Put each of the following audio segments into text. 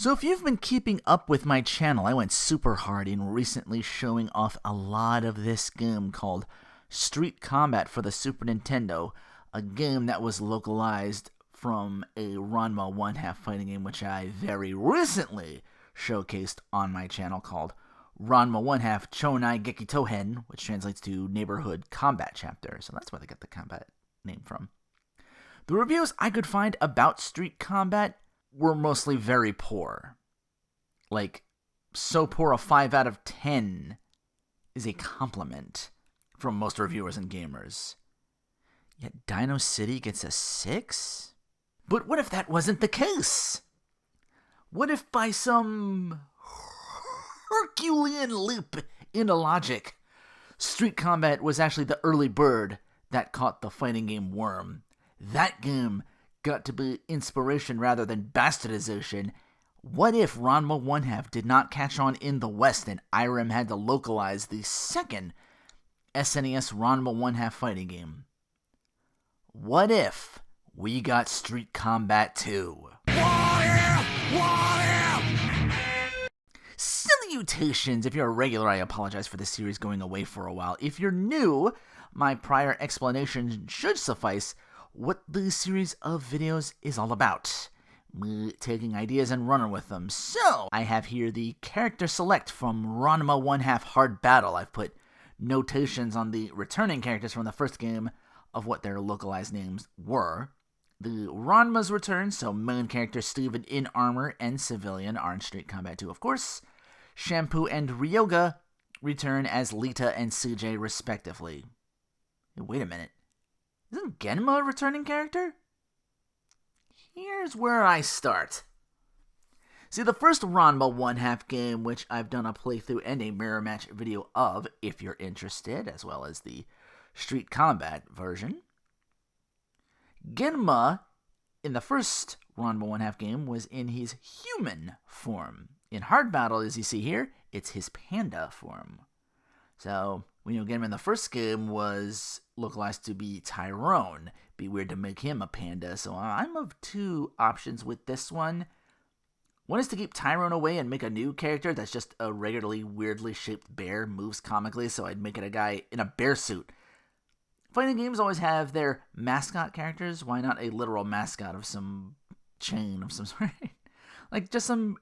So if you've been keeping up with my channel, I went super hard in recently showing off a lot of this game called Street Combat for the Super Nintendo, a game that was localized from a Ranma one-half fighting game which I very recently showcased on my channel called Ranma one-half Chonai Geki Tohen, which translates to Neighborhood Combat Chapter, so that's where they got the combat name from. The reviews I could find about Street Combat were mostly very poor. Like, so poor a 5 out of 10 is a compliment from most reviewers and gamers. Yet Dino City gets a 6? But what if that wasn't the case? What if by some Herculean leap into logic, Street Combat was actually the early bird that caught the fighting game worm? That game got to be inspiration rather than bastardization. What if Ranma one-half did not catch on in the West and Irem had to localize the second SNES Ranma one-half fighting game? What if we got Street Combat 2? Salutations! If you're a regular, I apologize for this series going away for a while. If you're new, my prior explanation should suffice what the series of videos is all about. Me taking ideas and running with them. So, I have here the character select from Ranma one-half Hard Battle. I've put notations on the returning characters from the first game of what their localized names were. The Ranmas return, so main character Steven in armor and civilian are in Street Combat 2, of course. Shampoo and Ryoga return as Lita and CJ respectively. Wait a minute. Isn't Genma a returning character? Here's where I start. See, the first Ranma one-half game, which I've done a playthrough and a mirror match video of, if you're interested, as well as the Street Combat version. Genma, in the first Ranma one-half game, was in his human form. In Hard Battle, as you see here, it's his panda form. So, we know Genma in the first game was localized to be Tyrone. Be weird to make him a panda, so I'm of two options with this one. One is to keep Tyrone away and make a new character that's just a regularly weirdly shaped bear, moves comically, so I'd make it a guy in a bear suit. Fighting games always have their mascot characters. Why not a literal mascot of some chain of some sort? Like just some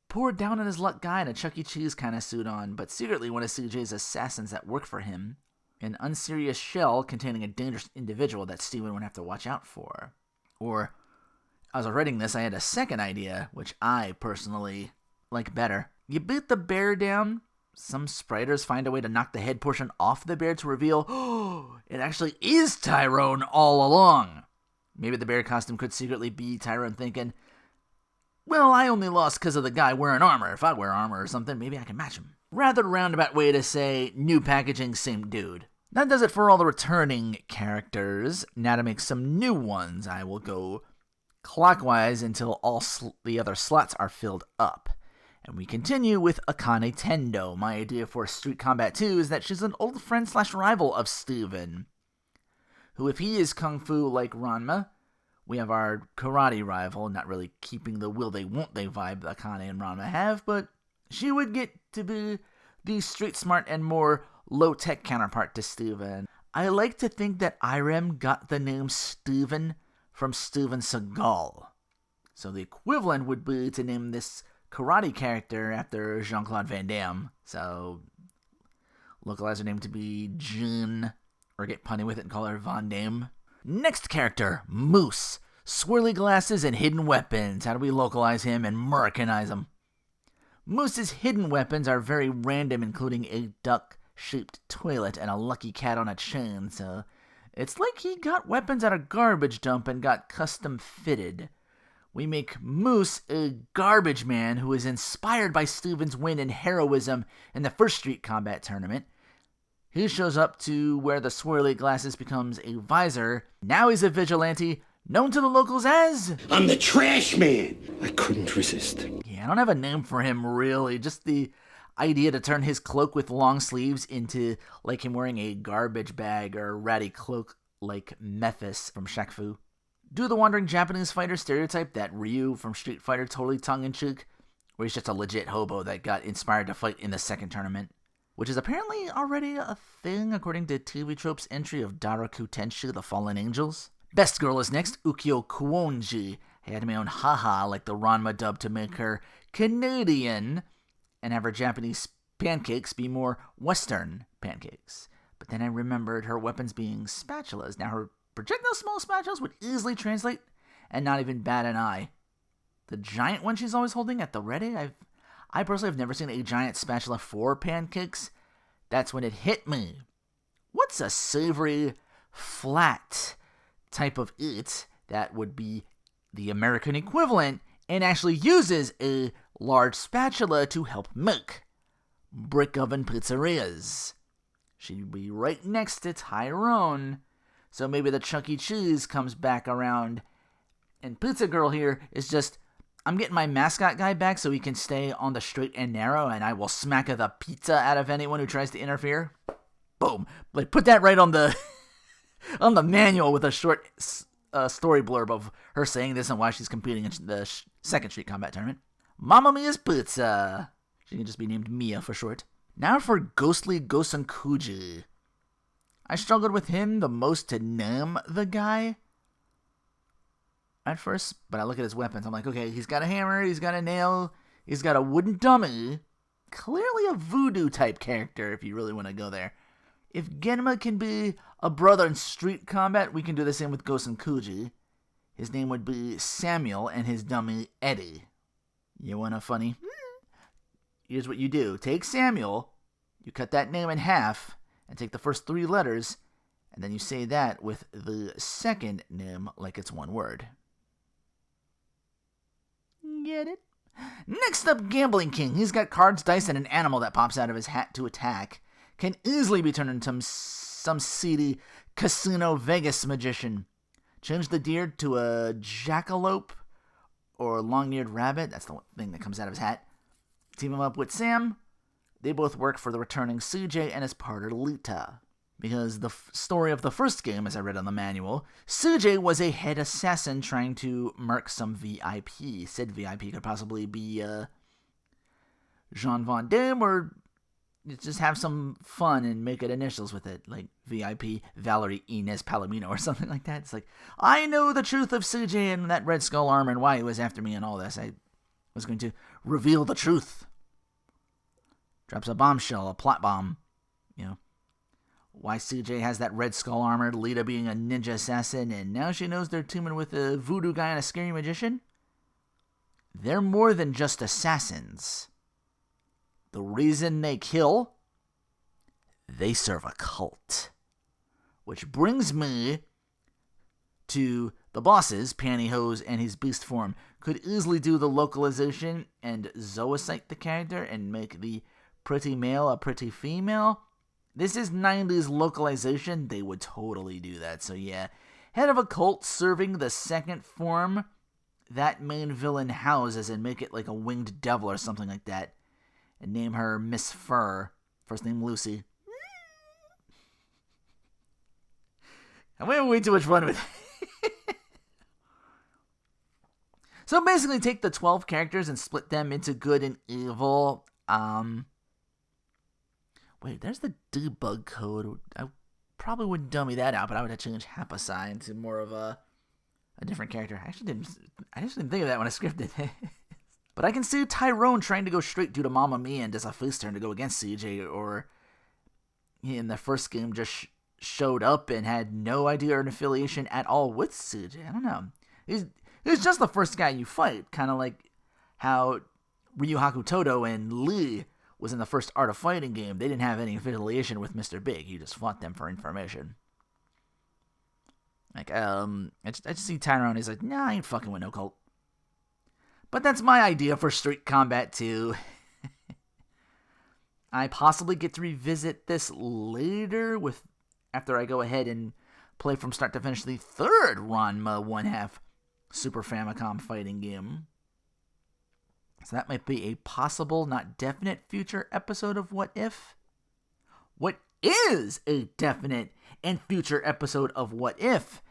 poor down on his luck guy in a Chuck E. Cheese kind of suit on, but secretly one of CJ's assassins that work for him. An unserious shell containing a dangerous individual that Steven would have to watch out for. Or, as I was writing this, I had a second idea, which I personally like better. You beat the bear down, some spriters find a way to knock the head portion off the bear to reveal, oh, it actually is Tyrone all along. Maybe the bear costume could secretly be Tyrone thinking, well, I only lost because of the guy wearing armor. If I wear armor or something, maybe I can match him. Rather roundabout way to say, new packaging, same dude. That does it for all the returning characters. Now to make some new ones, I will go clockwise until all the other slots are filled up. And we continue with Akane Tendo. My idea for Street Combat 2 is that she's an old friend / rival of Steven, who, if he is kung fu like Ranma, we have our karate rival, not really keeping the will they won't they vibe Akane and Ranma have, but she would get to be the street smart and more low-tech counterpart to Steven. I like to think that Irem got the name Steven from Steven Seagal. So the equivalent would be to name this karate character after Jean-Claude Van Damme. So localize her name to be Jin, or get punny with it and call her Van Damme. Next character, Moose. Swirly glasses and hidden weapons. How do we localize him and Americanize him? Moose's hidden weapons are very random, including a duck-shaped toilet and a lucky cat on a chain, so it's like he got weapons at a garbage dump and got custom fitted. We make Moose a garbage man who is inspired by Steven's win in heroism in the first Street Combat tournament. He shows up to where the swirly glasses becomes a visor. Now he's a vigilante, known to the locals as... I'm the trash man! I couldn't resist. Yeah, I don't have a name for him, really. Just the idea to turn his cloak with long sleeves into, like, him wearing a garbage bag or a ratty cloak like Mephis from Shaq Fu. Do the wandering Japanese fighter stereotype that Ryu from Street Fighter totally tongue-in-cheek. where he's just a legit hobo that got inspired to fight in the second tournament, which is apparently already a thing according to TV Trope's entry of Daraku Tenshu, The Fallen Angels. Best girl is next, Ukyo Kuonji. I had my own haha like the Ranma dub to make her Canadian and have her Japanese pancakes be more Western pancakes. But then I remembered her weapons being spatulas. Now her projectile small spatulas would easily translate and not even bat an eye. The giant one she's always holding at the ready, I personally have never seen a giant spatula for pancakes. That's when it hit me. What's a savory, flat type of eat that would be the American equivalent and actually uses a large spatula to help make? Brick oven pizzerias. She'd be right next to Tyrone. So maybe the Chuck E. Cheese comes back around. And Pizza Girl here is just, I'm getting my mascot guy back so he can stay on the straight and narrow, and I will smack the pizza out of anyone who tries to interfere. Boom. Like, put that right on the on the manual with a short story blurb of her saying this and why she's competing in the second Street Combat Tournament. Mamma Mia's Pizza. She can just be named Mia for short. Now for Ghostly Gosenkuji. I struggled with him the most to name the guy at first, but I look at his weapons. I'm like, okay, he's got a hammer, he's got a nail, he's got a wooden dummy. Clearly a voodoo type character if you really want to go there. If Genma can be a brother in Street Combat, we can do the same with Gosenkuji. His name would be Samuel and his dummy Eddie. You want a funny? Here's what you do. Take Samuel, you cut that name in half, and take the first 3 letters, and then you say that with the second name like it's one word. Get it? Next up, Gambling King. He's got cards, dice, and an animal that pops out of his hat to attack. Can easily be turned into some seedy Casino Vegas magician. Change the deer to a jackalope or long-eared rabbit. That's the thing that comes out of his hat. Team him up with Sam. They both work for the returning CJ and his partner Lita. Because the story of the first game, as I read on the manual, CJ was a head assassin trying to murk some VIP. Said VIP could possibly be Jean Van Damme, or just have some fun and make it initials with it, like VIP Valerie Inez Palomino or something like that. It's like, I know the truth of CJ and that Red Skull armor and why he was after me and all this. I was going to reveal the truth. Drops a bombshell, a plot bomb, why CJ has that Red Skull armor, Lita being a ninja assassin, and now she knows they're teaming with a voodoo guy and a scary magician. They're more than just assassins. The reason they kill, they serve a cult. Which brings me to the bosses, Pantyhose and his beast form. Could easily do the localization and zoocite the character and make the pretty male a pretty female. This is 90s localization. They would totally do that. So yeah, head of a cult serving the second form that main villain houses and make it like a winged devil or something like that. And name her Miss Fur. First name Lucy. I'm having way too much fun with it. So basically take the 12 characters and split them into good and evil. Wait, there's the debug code. I probably wouldn't dummy that out, but I would have changed Hapasai to more of a different character. I just didn't think of that when I scripted it. But I can see Tyrone trying to go straight due to Mamma Mia and does a face turn to go against CJ, or in the first game just showed up and had no idea or an affiliation at all with CJ. I don't know. He's just the first guy you fight, kind of like how Ryu Hakutoto and Lee was in the first Art of Fighting game. They didn't have any affiliation with Mr. Big. You just fought them for information. Like, I just see Tyrone. He's like, nah, I ain't fucking with no cult. But that's my idea for Street Combat 2. I possibly get to revisit this later after I go ahead and play from start to finish the third Ranma 1/2 Super Famicom fighting game. So that might be a possible, not definite, future episode of What If. What is a definite and future episode of What If?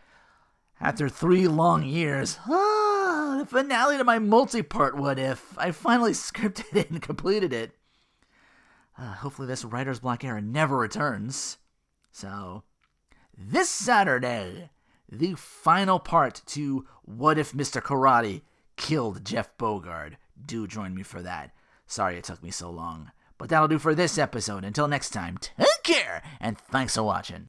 After 3 long years, the the finale to my multi-part What If. I finally scripted it and completed it. Hopefully this writer's block era never returns. So, this Saturday, the final part to What If Mr. Karate Killed Jeff Bogard. Do join me for that. Sorry it took me so long. But that'll do for this episode. Until next time, take care, and thanks for watching.